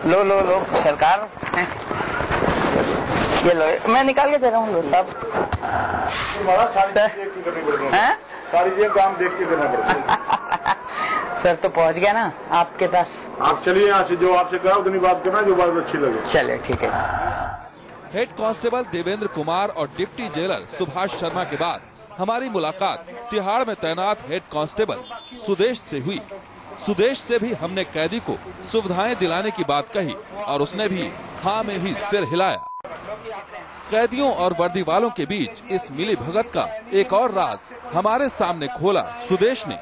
लो लो लो सरकार, ये लो, मैं निकाल के दे रहा हूँ। लो साहब, सारी चीजें काम देख के देना पड़ता है। सर तो पहुँच गया ना आपके पास। आप चलिए यहाँ से, जो आपसे कहा उतनी बात करना जो बात अच्छी लगे। चलिए ठीक है। हेड कांस्टेबल देवेंद्र कुमार और डिप्टी जेलर सुभाष शर्मा के बाद हमारी मुलाकात तिहाड़ में तैनात हेड कांस्टेबल सुदेश से हुई। सुदेश से भी हमने कैदी को सुविधाएं दिलाने की बात कही और उसने भी हाँ में ही सिर हिलाया। कैदियों और वर्दी वालों के बीच इस मिली भगत का एक और राज हमारे सामने खोला सुदेश ने।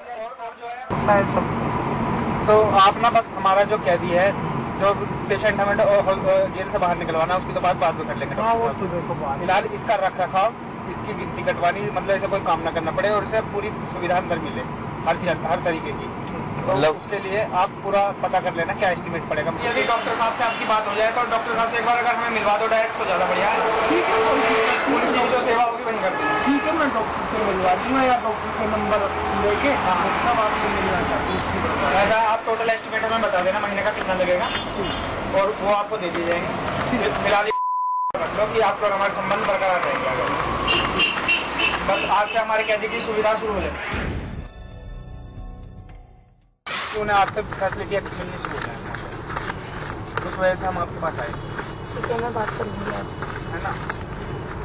तो आप ना बस हमारा जो कैदी है, जो पेशेंट हमें जेल से बाहर निकलवाना, उसकी तो बात में कर लेंगे। हाँ, वो तो देखो फिलहाल इसका रख रखाव, इसकी गिनती कटवानी, मतलब ऐसा कोई काम न करना पड़े और इसे पूरी सुविधा अंदर मिले हर तरीके की। तो उसके लिए आप पूरा पता कर लेना क्या एस्टिमेट पड़ेगा। यदि डॉक्टर साहब से आपकी बात हो जाए तो डॉक्टर साहब से एक बार अगर हमें मिलवा दो डायरेक्ट तो ज्यादा बढ़िया है। ठीक है, उनकी जो सेवा होगी वही कर देंगे। ठीक है, मैं डॉक्टर से मिलवा दूंगा या डॉक्टर का नंबर लेके तब आपको मिलना चाहते हैं। आप टोटल एस्टिमेट हमें बता देना महीने का कितना लगेगा और वो आपको दे दिए जाएंगे। फिलहाल रख लो कि आपको हमारे संबंध बरकरार रहेंगे। बस आज से हमारे कैदी की सुविधा शुरू हो जाए, उन्हें आपसे फैसिलिटी मिलनी शुरू हो जाए, उस वजह से हम आपके पास आए। ठीक है, मैं बात कर लूंगी आज, है ना।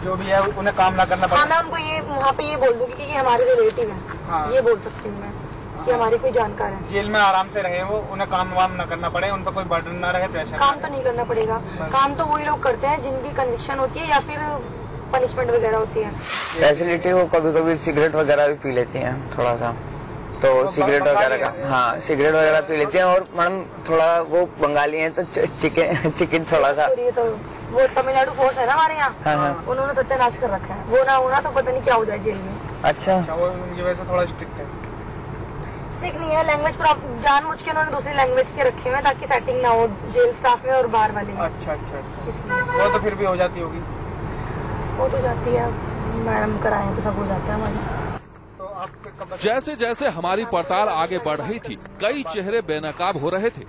जो भी है उन्हें काम ना करना पड़े। मैं उनको ये वहाँ पे ये बोल दूंगी कि हमारे रिलेटिव है। हाँ। ये बोल सकती हूँ मैं कि हमारी कोई जानकार है। जेल में आराम से रहे वो, उन्हें काम वाम न करना पड़े, उन पर कोई बर्डन ना रहे, प्रेशर। काम तो नहीं करना पड़ेगा, काम तो वही लोग करते हैं जिनकी कन्विक्शन होती है या फिर पनिशमेंट वगैरह होती है। फैसिलिटी वो कभी कभी सिगरेट वगैरह भी पी लेती हैं थोड़ा सा, तो सिगरेट वगैरह का, हाँ सिगरेट वगैरह पी लेते हैं। और मैडम थोड़ा वो बंगाली हैं तो चिकन थोड़ा सा। तो वो तमिलनाडु फोर्स है ना हमारे यहाँ, हाँ। उन्होंने सत्यानाश कर रखा है। वो ना होना तो पता नहीं क्या हो जाए जेल में। अच्छा, वो उनकी वजह से थोड़ा स्ट्रिक्ट है। स्ट्रिक्ट नहीं है, लैंग्वेज पर जानबूझ के उन्होंने दूसरी लैंग्वेज के रखे हुए हैं ताकि सेटिंग ना हो जेल स्टाफ में और बाहर वाले में। अच्छा, वो तो फिर भी हो जाती होगी। वो तो जाती है मैडम, कराएं तो सब हो जाता है हमारी। जैसे जैसे हमारी पड़ताल आगे बढ़ रही थी, कई चेहरे बेनकाब हो रहे थे।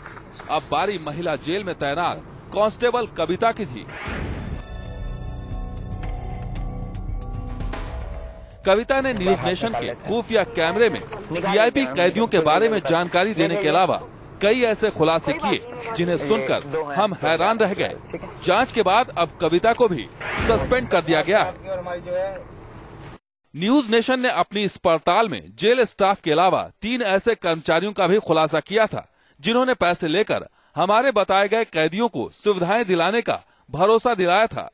अब बारी महिला जेल में तैनात कांस्टेबल कविता की थी। कविता ने न्यूज नेशन के खुफिया कैमरे में वीआईपी कैदियों के बारे में जानकारी देने के अलावा कई ऐसे खुलासे किए जिन्हें सुनकर हम हैरान रह गए। जांच के बाद अब कविता को भी सस्पेंड कर दिया गया है। न्यूज नेशन ने अपनी इस पड़ताल में जेल स्टाफ के अलावा 3 ऐसे कर्मचारियों का भी खुलासा किया था जिन्होंने पैसे लेकर हमारे बताए गए कैदियों को सुविधाएं दिलाने का भरोसा दिलाया था।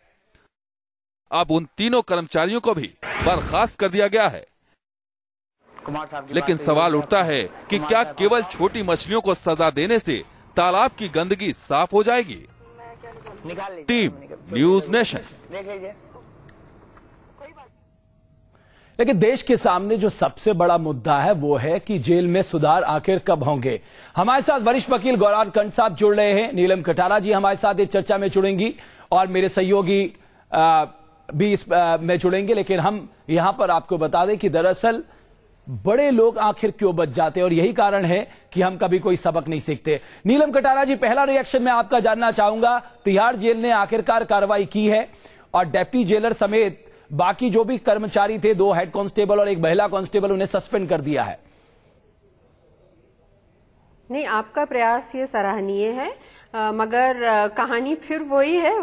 अब उन तीनों कर्मचारियों को भी बर्खास्त कर दिया गया है। लेकिन सवाल उठता है कि क्या केवल छोटी मछलियों को सजा देने से तालाब की गंदगी साफ हो जाएगी? Team news nation. लेकिन देश के सामने जो सबसे बड़ा मुद्दा है वो है कि जेल में सुधार आखिर कब होंगे। हमारे साथ वरिष्ठ वकील गौरांग कंठ साहब जुड़ रहे हैं, नीलम कटारा जी हमारे साथ इस चर्चा में जुड़ेंगी और मेरे सहयोगी भी इस में जुड़ेंगे। लेकिन हम यहां पर आपको बता दें कि दरअसल बड़े लोग आखिर क्यों बच जाते हैं और यही कारण है कि हम कभी कोई सबक नहीं सीखते। नीलम कटारा जी, पहला रिएक्शन मैं आपका जानना चाहूंगा। तिहाड़ जेल ने आखिरकार कार्रवाई की है और डिप्टी जेलर समेत बाकी जो भी कर्मचारी थे, 2 हेड कांस्टेबल और 1 महिला कांस्टेबल, उन्हें सस्पेंड कर दिया है। नहीं, आपका प्रयास ये सराहनीय है, मगर कहानी फिर वही है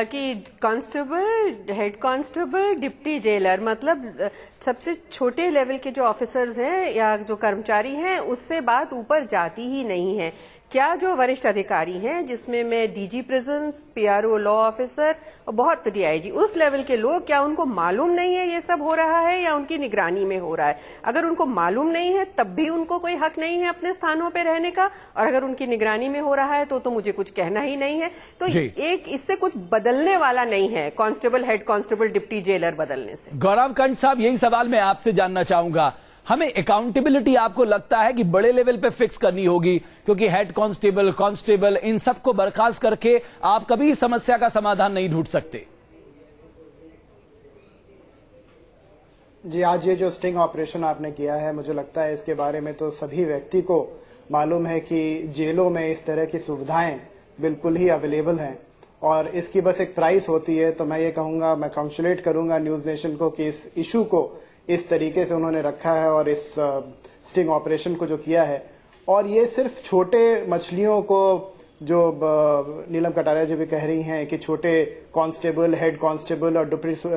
कि constable, head constable, deputy jailer, मतलब सबसे छोटे लेवल के जो ऑफिसर्स हैं या जो कर्मचारी हैं उससे बात ऊपर जाती ही नहीं है। क्या जो वरिष्ठ अधिकारी हैं, जिसमें मैं DG prisons, PRO law officer और बहुत डीआईजी, उस लेवल के लोग, क्या उनको मालूम नहीं है ये सब हो रहा है या उनकी निगरानी में हो रहा है? अगर उनको मालूम नहीं है तब भी उनको कोई हक नहीं है अपने स्थानों पे रहने का, और अगर उनकी निगरानी में हो रहा है तो मुझे कुछ कहना ही नहीं है। तो एक इससे कुछ बदलने वाला नहीं है constable, head constable, deputy jailer बदलने से। गौरांग कंठ साहब, यही सवाल मैं आपसे जानना चाहूंगा। हमें अकाउंटेबिलिटी आपको लगता है कि बड़े लेवल पे फिक्स करनी होगी, क्योंकि हेड कांस्टेबल इन सबको बर्खास्त करके आप कभी इस समस्या का समाधान नहीं ढूंढ सकते? जी, आज ये जो स्टिंग ऑपरेशन आपने किया है, मुझे लगता है इसके बारे में तो सभी व्यक्ति को मालूम है कि जेलों में इस तरह की सुविधाएं बिल्कुल ही अवेलेबल हैं और इसकी बस एक प्राइस होती है। तो मैं ये कहूंगा, मैं कॉन्ग्रेचुलेट करूंगा न्यूज नेशन को कि इस इशू को इस तरीके से उन्होंने रखा है और इस स्टिंग ऑपरेशन को जो किया है। और ये सिर्फ छोटे मछलियों को, जो नीलम कटारिया जी भी कह रही हैं कि छोटे कांस्टेबल, हेड कांस्टेबल और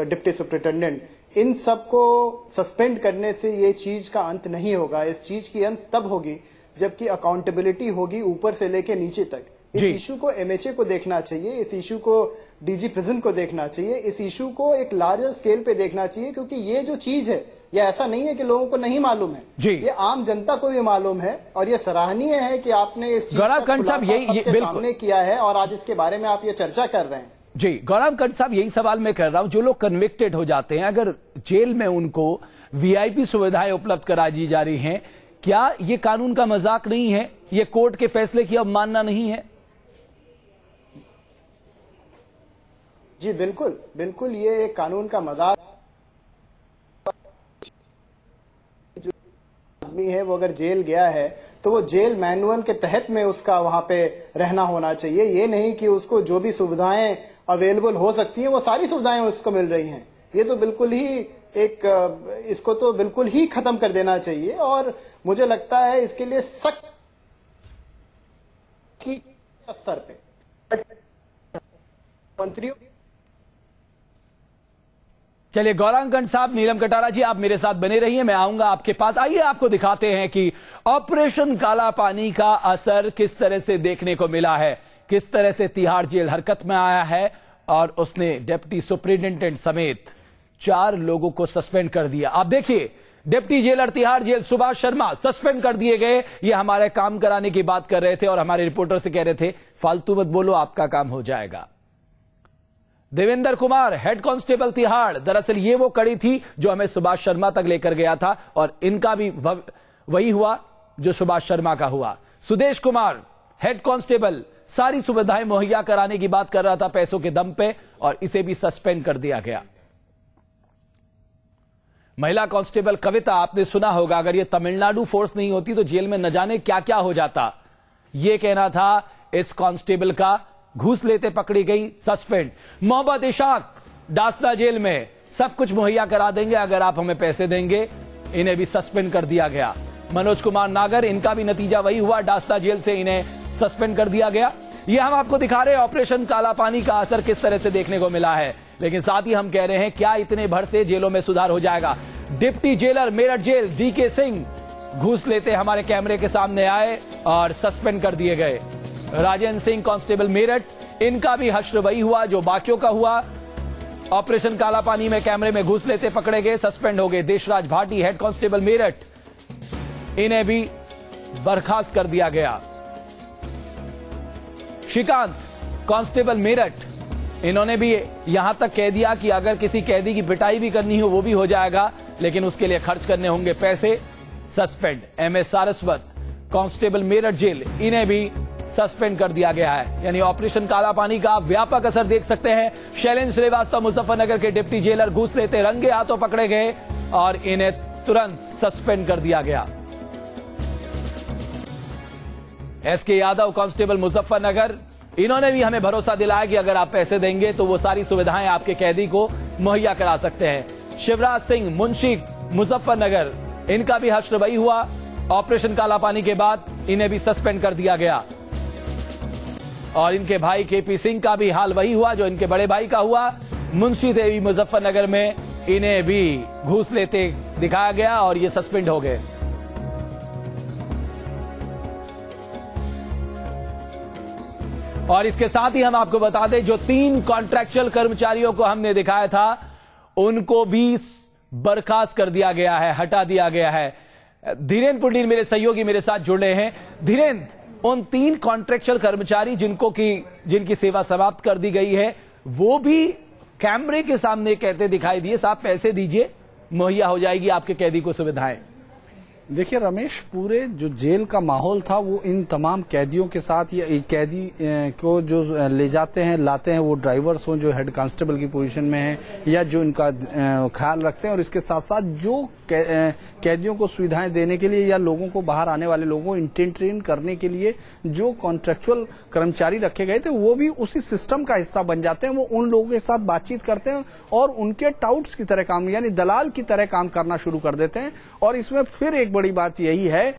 डिप्टी सुपरिटेंडेंट, इन सबको सस्पेंड करने से ये चीज का अंत नहीं होगा। इस चीज की अंत तब होगी जबकि अकाउंटेबिलिटी होगी ऊपर से लेके नीचे तक। इस इशू को एमएचए को देखना चाहिए, इस इशू को डीजी प्रिजन को देखना चाहिए, इस इशू को एक लार्जर स्केल पे देखना चाहिए, क्योंकि ये जो चीज है ये ऐसा नहीं है कि लोगों को नहीं मालूम है, ये आम जनता को भी मालूम है। और ये सराहनीय है कि आपने इस चीज का खुलासा सबके सामने किया है और आज इसके बारे में आप ये चर्चा कर रहे हैं। जी गौरव कंठ साहब, यही सवाल मैं कर रहा हूं, जो लोग कन्विक्टेड हो जाते हैं, अगर जेल में उनको वीआईपी सुविधाएं उपलब्ध करा दी जा रही हैं, क्या ये कानून का मजाक नहीं है? ये कोर्ट के फैसले की अवमानना नहीं है? जी बिल्कुल, बिल्कुल ये एक कानून का मजाक आदमी है, वो अगर जेल गया है तो वो जेल मैनुअल के तहत में उसका वहां पे रहना होना चाहिए। ये नहीं कि उसको जो भी सुविधाएं अवेलेबल हो सकती हैं वो सारी सुविधाएं उसको मिल रही हैं। ये तो बिल्कुल ही इसको तो बिल्कुल ही खत्म कर देना चाहिए। और मुझे लगता है इसके लिए सख्त स्तर पे मंत्रियों। चलिए गौरव कंठ साहब, नीलम कटारा जी, आप मेरे साथ बने रहिए, मैं आऊंगा आपके पास। आइए आपको दिखाते हैं कि ऑपरेशन काला पानी का असर किस तरह से देखने को मिला है, किस तरह से तिहाड़ जेल हरकत में आया है और उसने डिप्टी सुपरिटेंडेंट समेत 4 लोगों को सस्पेंड कर दिया। आप देखिए, deputy jailer Tihar jail Subhash Sharma suspend कर दिए गए। ये हमारे काम कराने की बात कर रहे थे और हमारे रिपोर्टर से कह रहे थे फालतू मत बोलो, आपका काम हो जाएगा। देवेंद्र कुमार, हेड कांस्टेबल तिहाड़, दरअसल ये वो कड़ी थी जो हमें सुभाष शर्मा तक लेकर गया था और इनका भी वही हुआ जो सुभाष शर्मा का हुआ। सुदेश कुमार, हेड कांस्टेबल, सारी सुविधाएं मुहैया कराने की बात कर रहा था पैसों के दम पे और इसे भी सस्पेंड कर दिया गया। महिला कांस्टेबल कविता, आपने सुना होगा, अगर ये तमिलनाडु फोर्स नहीं होती तो जेल में न जाने क्या क्या हो जाता। ये कहना था इस कांस्टेबल का, घूस लेते पकड़ी गई, सस्पेंड। मोहम्मद इशाक, डासना जेल में सब कुछ मुहैया करा देंगे अगर आप हमें पैसे देंगे, इन्हें भी सस्पेंड कर दिया गया। मनोज कुमार नागर, इनका भी नतीजा वही हुआ, डासना जेल से इन्हें सस्पेंड कर दिया गया। ये हम आपको दिखा रहे हैं ऑपरेशन काला पानी का असर किस तरह से देखने को मिला है, लेकिन साथ ही हम कह रहे हैं क्या इतने भर से जेलों में सुधार हो जाएगा। Deputy jailer Meerut jail DK Singh घूस लेते हमारे कैमरे के सामने आए और सस्पेंड कर दिए गए। राजेंद्र सिंह कांस्टेबल मेरठ, इनका भी हश्र वही हुआ जो बाकियों का हुआ। ऑपरेशन काला पानी में कैमरे में घूस लेते पकड़े गए, सस्पेंड हो गए। देशराज भाटी, हेड कांस्टेबल मेरठ, इन्हें भी बर्खास्त कर दिया गया। श्रीकांत, कांस्टेबल मेरठ, इन्होंने भी यहां तक कह दिया कि अगर किसी कैदी की पिटाई भी करनी हो वो भी हो जाएगा, लेकिन उसके लिए खर्च करने होंगे पैसे, suspend. MS Saraswat, constable Meerut jail, इन्हें भी सस्पेंड कर दिया गया है। यानी ऑपरेशन काला पानी का आप व्यापक असर देख सकते हैं। शैलेंद्र श्रीवास्तव मुजफ्फरनगर के डिप्टी जेलर घूस लेते रंगे हाथों पकड़े गए और इन्हें तुरंत सस्पेंड कर दिया गया। एसके यादव, कांस्टेबल मुजफ्फरनगर, इन्होंने भी हमें भरोसा दिलाया कि अगर आप पैसे देंगे तो वो सारी सुविधाएं आपके कैदी को मुहैया करा सकते हैं। शिवराज सिंह, मुंशी, मुजफ्फरनगर, इनका भी हश्र वही हुआ। ऑपरेशन काला पानी के बाद इन्हें भी सस्पेंड कर दिया गया और इनके भाई केपी सिंह का भी हाल वही हुआ जो इनके बड़े भाई का हुआ। मुंशी देवी मुजफ्फरनगर में इन्हें भी घूस लेते दिखाया गया और ये सस्पेंड हो गए। और इसके साथ ही हम आपको बता दें, जो 3 कॉन्ट्रैक्चुअल कर्मचारियों को हमने दिखाया था उनको भी बर्खास्त कर दिया गया है, हटा दिया गया है। धीरेन्द्र पुंडीर मेरे सहयोगी मेरे साथ जुड़े हैं। धीरेन्द्र, उन 3 कॉन्ट्रैक्चुअल कर्मचारी जिनकी सेवा समाप्त कर दी गई है, वो भी कैमरे के सामने कहते दिखाई दिए साहब पैसे दीजिए, मुहैया हो जाएगी आपके कैदी को सुविधाएं। देखिए रमेश, पूरे जो जेल का माहौल था वो इन तमाम कैदियों के साथ, या एक कैदी को जो ले जाते हैं लाते हैं वो ड्राइवर्स हों जो हेड कांस्टेबल की पोजीशन में हैं या जो इनका ख्याल रखते हैं, और इसके साथ साथ जो कैदियों को सुविधाएं देने के लिए या लोगों को, बाहर आने वाले लोगों को इंटेंट्रेन करने के लिए जो कॉन्ट्रेक्चुअल कर्मचारी रखे गए थे वो भी उसी सिस्टम का हिस्सा बन जाते हैं। वो उन लोगों के साथ बातचीत करते हैं और उनके टाउट्स की तरह काम, यानी दलाल की तरह काम करना शुरू कर देते हैं। और इसमें फिर एक बड़ी बात यही है